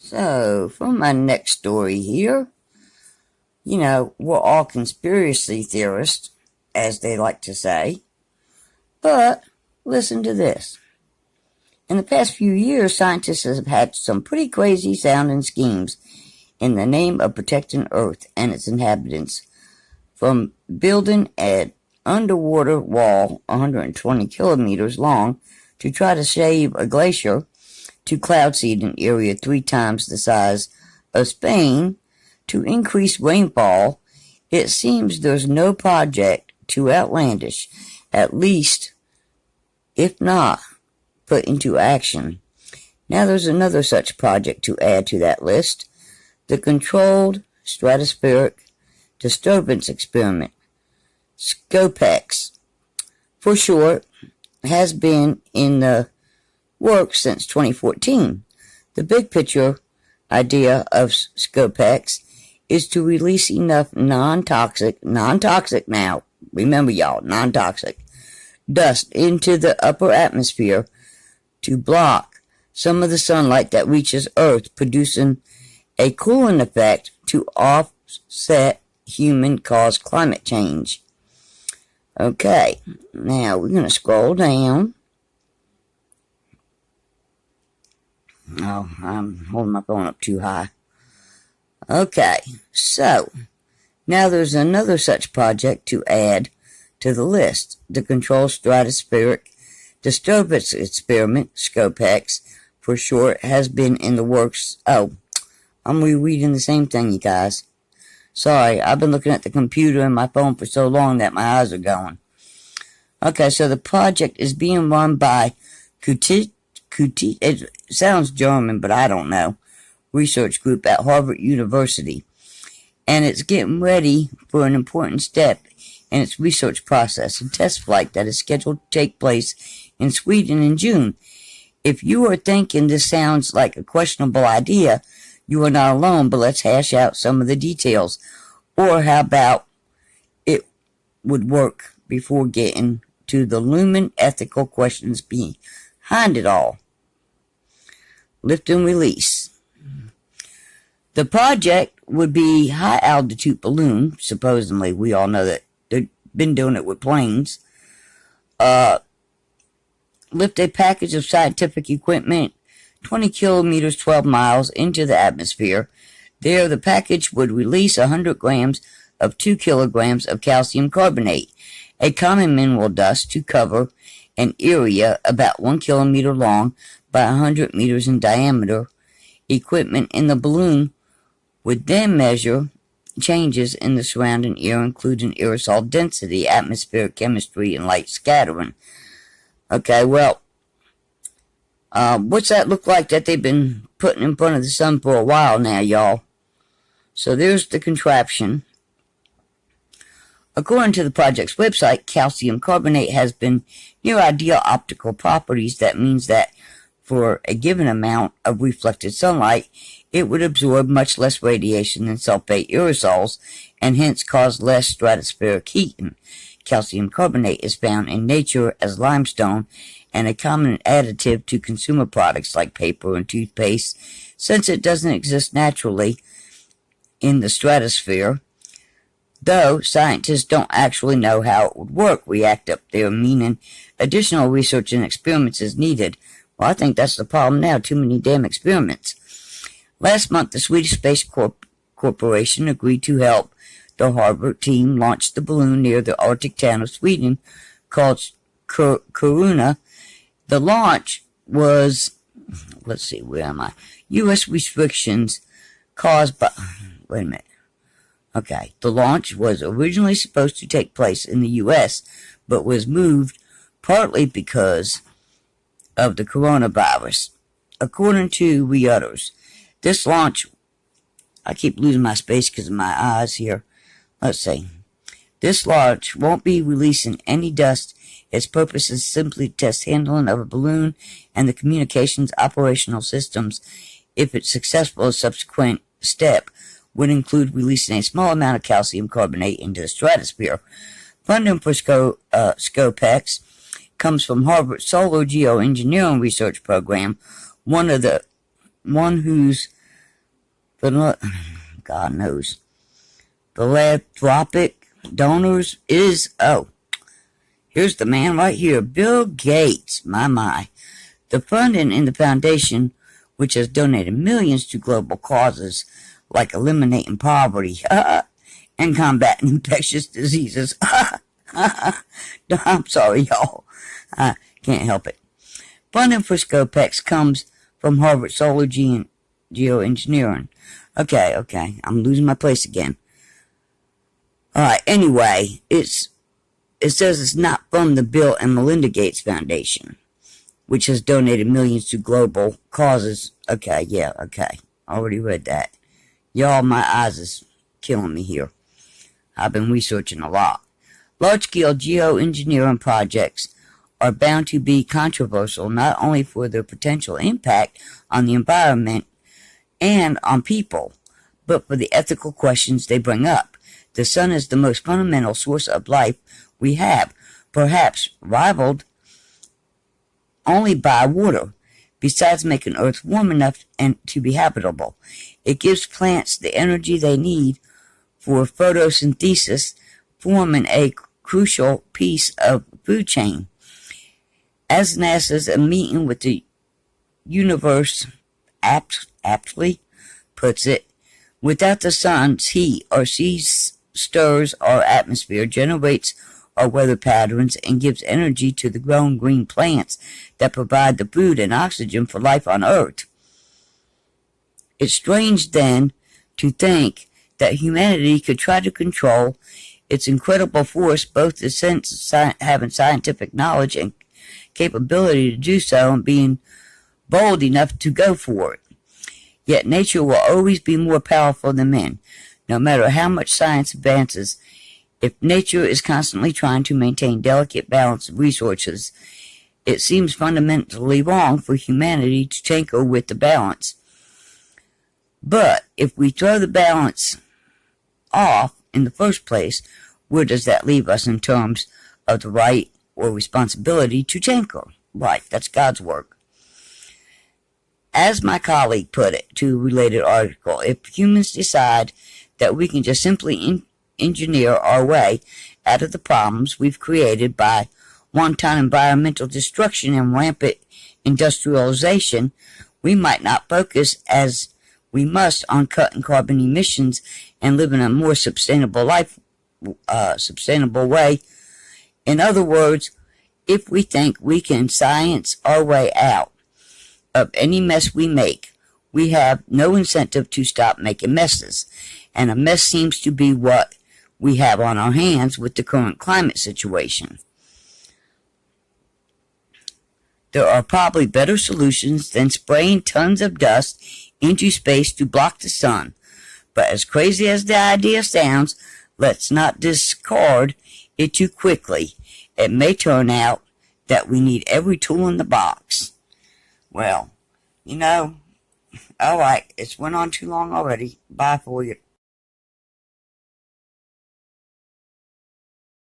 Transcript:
So, for my next story here, we're all conspiracy theorists, as they like to say. But, listen to this. In the past few years, scientists have had some pretty crazy sounding schemes in the name of protecting Earth and its inhabitants. From building an underwater wall 120 kilometers long to try to save a glacier, to cloud seed an area 3 times the size of Spain to increase rainfall, it seems there's no project too outlandish, at least, if not, put into action. Now there's another such project to add to that list, the Controlled Stratospheric Disturbance Experiment, SCOPEX, for short, has been in the works since 2014. The big picture idea of SCOPEX is to release enough non-toxic now, remember y'all, non-toxic, dust into the upper atmosphere to block some of the sunlight that reaches Earth, producing a cooling effect to offset human-caused climate change. Okay, now we're going to scroll down. Oh, I'm holding my phone up too high. Okay, so now there's another such project to add to the list. The Controlled Stratospheric Disturbance Experiment, SCOPEX, for short, has been in the works. Oh, I'm rereading the same thing, you guys. Sorry, I've been looking at the computer and my phone for so long that my eyes are going. Okay, so the project is being run by it sounds German, but I don't know, research group at Harvard University. And it's getting ready for an important step in its research process, a test flight that is scheduled to take place in Sweden in June. If you are thinking this sounds like a questionable idea, you are not alone, but let's hash out some of the details. Or how about it would work before getting to the looming ethical questions behind it all. Lift and release. The project would be high-altitude balloon, supposedly. We all know that they've been doing it with planes. Lift a package of scientific equipment 20 kilometers, 12 miles into the atmosphere. There, the package would release 100 grams of 2 kilograms of calcium carbonate, a common mineral dust, to cover an area about 1 kilometer long by 100 meters in diameter. Equipment in the balloon would then measure changes in the surrounding air, including aerosol density, atmospheric chemistry, and light scattering. Okay, well, what's that look like that they've been putting in front of the sun for a while now, y'all? So there's the contraption. According to the project's website, calcium carbonate has been near ideal optical properties. That means that for a given amount of reflected sunlight, it would absorb much less radiation than sulfate aerosols and hence cause less stratospheric heating. Calcium carbonate is found in nature as limestone and a common additive to consumer products like paper and toothpaste. Since it doesn't exist naturally in the stratosphere, though scientists don't actually know how it would react up there, meaning additional research and experiments is needed. Well, I think that's the problem now, too many damn experiments. Last month, the Swedish Space Corporation agreed to help the Harvard team launch the balloon near the Arctic town of Sweden called Kiruna. The launch was, let's see, where am I? U.S. restrictions caused by, wait a minute. Okay, the launch was originally supposed to take place in the U.S., but was moved partly because of the coronavirus. According to Reuters, this launch, I keep losing my space because of my eyes here. Let's see. This launch won't be releasing any dust. Its purpose is simply to test handling of a balloon and the communications operational systems. If it's successful, a subsequent step would include releasing a small amount of calcium carbonate into the stratosphere. Funding for SCOPEX comes from Harvard's Solar Geoengineering Research Program, one whose God knows. Philanthropic donors is, here's the man right here, Bill Gates, my. The funding in the foundation, which has donated millions to global causes like eliminating poverty and combating infectious diseases. I'm sorry, y'all. I can't help it. Funding for Scopex comes from Harvard Solar Geoengineering. Okay, I'm losing my place again. Alright, anyway, it says it's not from the Bill and Melinda Gates Foundation, which has donated millions to global causes. Okay. Already read that. Y'all, my eyes is killing me here. I've been researching a lot. Large-scale geoengineering projects are bound to be controversial not only for their potential impact on the environment and on people, but for the ethical questions they bring up. The sun is the most fundamental source of life we have, perhaps rivaled only by water, besides making Earth warm enough and to be habitable. It gives plants the energy they need for photosynthesis, forming a crucial piece of food chain. As NASA's a meeting with the universe aptly puts it, without the sun's heat, our seas stirs our atmosphere, generates our weather patterns, and gives energy to the grown green plants that provide the food and oxygen for life on Earth. It's strange, then, to think that humanity could try to control its incredible force, both the sense of having scientific knowledge and capability to do so, and being bold enough to go for it. Yet nature will always be more powerful than men, no matter how much science advances. If nature is constantly trying to maintain delicate balance of resources, it seems fundamentally wrong for humanity to tinker with the balance. But if we throw the balance off in the first place, where does that leave us in terms of the right or responsibility to tinker? Right, that's God's work. As my colleague put it to a related article, if humans decide that we can just simply engineer our way out of the problems we've created by wanton environmental destruction and rampant industrialization, we might not focus as we must on cutting carbon emissions and living a more sustainable way. In other words, if we think we can science our way out of any mess we make, we have no incentive to stop making messes. And a mess seems to be what we have on our hands with the current climate situation. There are probably better solutions than spraying tons of dust into space to block the sun. But as crazy as the idea sounds, let's not discard it too quickly. It may turn out that we need every tool in the box. Well, alright, it's went on too long already. Bye for you.